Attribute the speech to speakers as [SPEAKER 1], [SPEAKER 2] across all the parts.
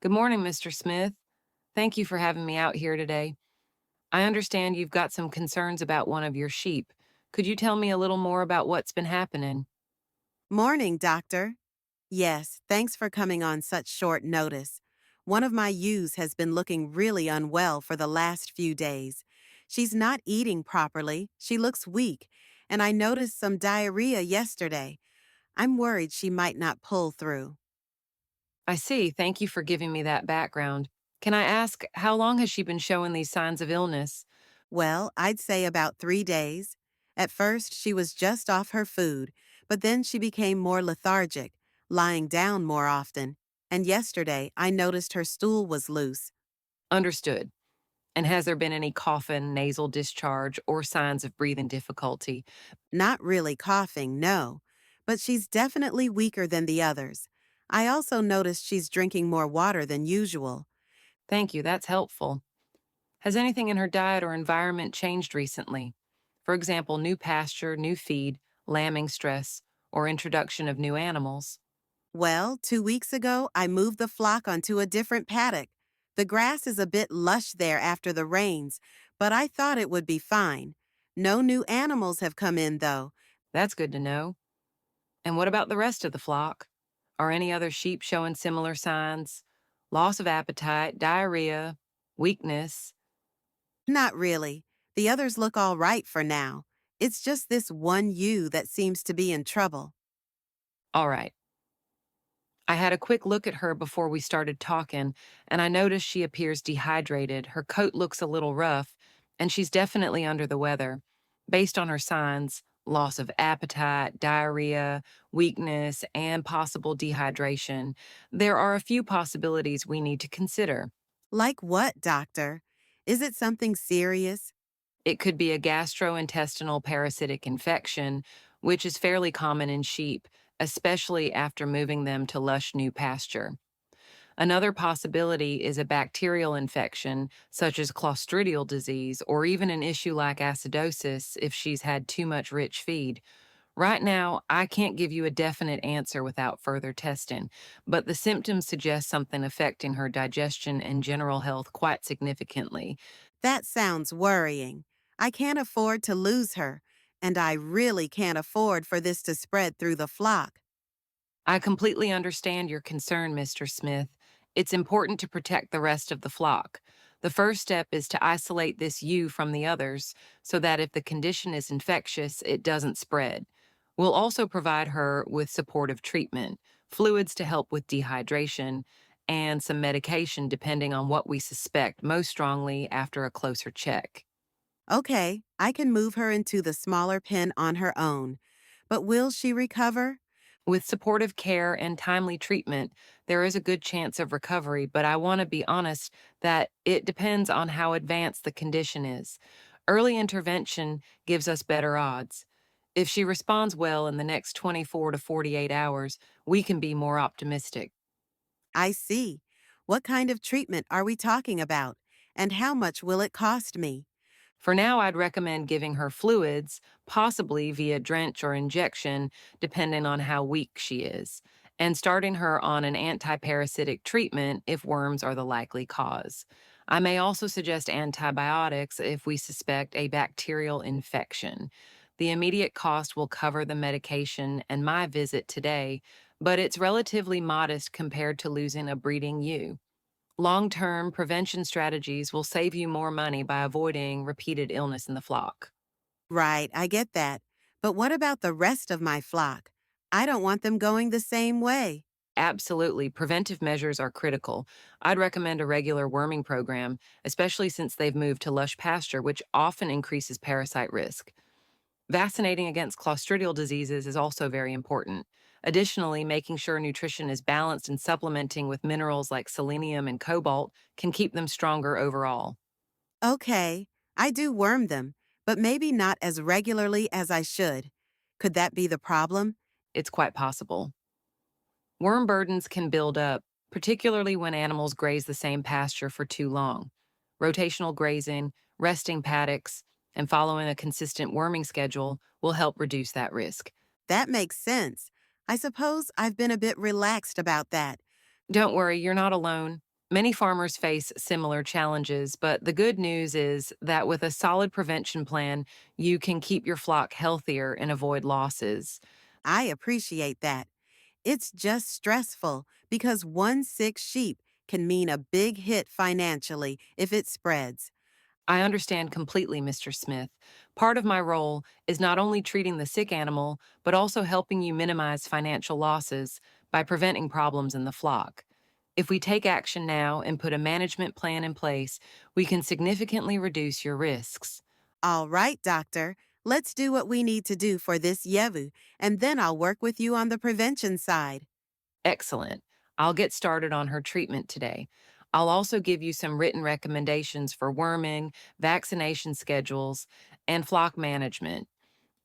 [SPEAKER 1] Good morning, Mr. Smith. Thank you for having me out here today. I understand you've got some concerns about one of your sheep. Could you tell me a little more about what's been happening?
[SPEAKER 2] Morning, doctor. Yes, thanks for coming on such short notice. One of my ewes has been looking really unwell for the last few days. She's not eating properly, she looks weak, and I noticed some diarrhea yesterday. I'm worried she might not pull through.
[SPEAKER 1] I see. Thank you for giving me that background. Can I ask, how long has she been showing these signs of illness?
[SPEAKER 2] Well, I'd say about 3 days. At first, she was just off her food, but then she became more lethargic, lying down more often. And yesterday, I noticed her stool was loose.
[SPEAKER 1] Understood. And has there been any coughing, nasal discharge, or signs of breathing difficulty?
[SPEAKER 2] Not really coughing, no, but she's definitely weaker than the others. I also noticed she's drinking more water than usual.
[SPEAKER 1] Thank you, that's helpful. Has anything in her diet or environment changed recently? For example, new pasture, new feed, lambing stress, or introduction of new animals?
[SPEAKER 2] Well, 2 weeks ago, I moved the flock onto a different paddock. The grass is a bit lush there after the rains, but I thought it would be fine. No new animals have come in, though.
[SPEAKER 1] That's good to know. And what about the rest of the flock? Are any other sheep showing similar signs? Loss of appetite, diarrhea, weakness?
[SPEAKER 2] Not really. The others look all right for now. It's just this one ewe that seems to be in trouble.
[SPEAKER 1] All right. I had a quick look at her before we started talking, and I noticed she appears dehydrated. Her coat looks a little rough, and she's definitely under the weather. Based on her signs, loss of appetite, diarrhea, weakness, and possible dehydration, there are a few possibilities we need to consider.
[SPEAKER 2] Like what, doctor? Is it something serious?
[SPEAKER 1] It could be a gastrointestinal parasitic infection, which is fairly common in sheep, especially after moving them to lush new pasture. Another possibility is a bacterial infection, such as Clostridial disease, or even an issue like acidosis if she's had too much rich feed. Right now, I can't give you a definite answer without further testing, but the symptoms suggest something affecting her digestion and general health quite significantly.
[SPEAKER 2] That sounds worrying. I can't afford to lose her, and I really can't afford for this to spread through the flock.
[SPEAKER 1] I completely understand your concern, Mr. Smith. It's important to protect the rest of the flock. The first step is to isolate this ewe from the others so that if the condition is infectious, it doesn't spread. We'll also provide her with supportive treatment, fluids to help with dehydration, and some medication depending on what we suspect most strongly after a closer check.
[SPEAKER 2] Okay, I can move her into the smaller pen on her own. But will she recover?
[SPEAKER 1] With supportive care and timely treatment, there is a good chance of recovery, but I want to be honest that it depends on how advanced the condition is. Early intervention gives us better odds. If she responds well in the next 24 to 48 hours, we can be more optimistic.
[SPEAKER 2] I see. What kind of treatment are we talking about? And how much will it cost me?
[SPEAKER 1] For now, I'd recommend giving her fluids, possibly via drench or injection, depending on how weak she is, and starting her on an antiparasitic treatment if worms are the likely cause. I may also suggest antibiotics if we suspect a bacterial infection. The immediate cost will cover the medication and my visit today, but it's relatively modest compared to losing a breeding ewe. Long-term prevention strategies will save you more money by avoiding repeated illness in the flock.
[SPEAKER 2] Right, I get that. But what about the rest of my flock? I don't want them going the same way.
[SPEAKER 1] Absolutely, preventive measures are critical. I'd recommend a regular worming program, especially since they've moved to lush pasture, which often increases parasite risk. Vaccinating against clostridial diseases is also very important. Additionally, making sure nutrition is balanced and supplementing with minerals like selenium and cobalt can keep them stronger overall.
[SPEAKER 2] Okay, I do worm them, but maybe not as regularly as I should. Could that be the problem?
[SPEAKER 1] It's quite possible. Worm burdens can build up, particularly when animals graze the same pasture for too long. Rotational grazing, resting paddocks, and following a consistent worming schedule will help reduce that risk.
[SPEAKER 2] That makes sense. I suppose I've been a bit relaxed about that.
[SPEAKER 1] Don't worry, you're not alone. Many farmers face similar challenges, but the good news is that with a solid prevention plan, you can keep your flock healthier and avoid losses.
[SPEAKER 2] I appreciate that. It's just stressful because one sick sheep can mean a big hit financially if it spreads.
[SPEAKER 1] I understand completely, Mr. Smith. Part of my role is not only treating the sick animal, but also helping you minimize financial losses by preventing problems in the flock. If we take action now and put a management plan in place, we can significantly reduce your risks.
[SPEAKER 2] All right, doctor. Let's do what we need to do for this Yevu, and then I'll work with you on the prevention side.
[SPEAKER 1] Excellent. I'll get started on her treatment today. I'll also give you some written recommendations for worming, vaccination schedules, and flock management.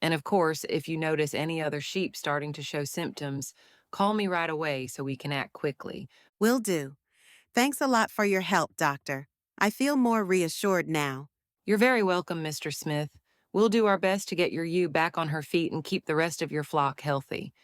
[SPEAKER 1] And of course, if you notice any other sheep starting to show symptoms, call me right away so we can act quickly.
[SPEAKER 2] Will do. Thanks a lot for your help, doctor. I feel more reassured now.
[SPEAKER 1] You're very welcome, Mr. Smith. We'll do our best to get your ewe back on her feet and keep the rest of your flock healthy.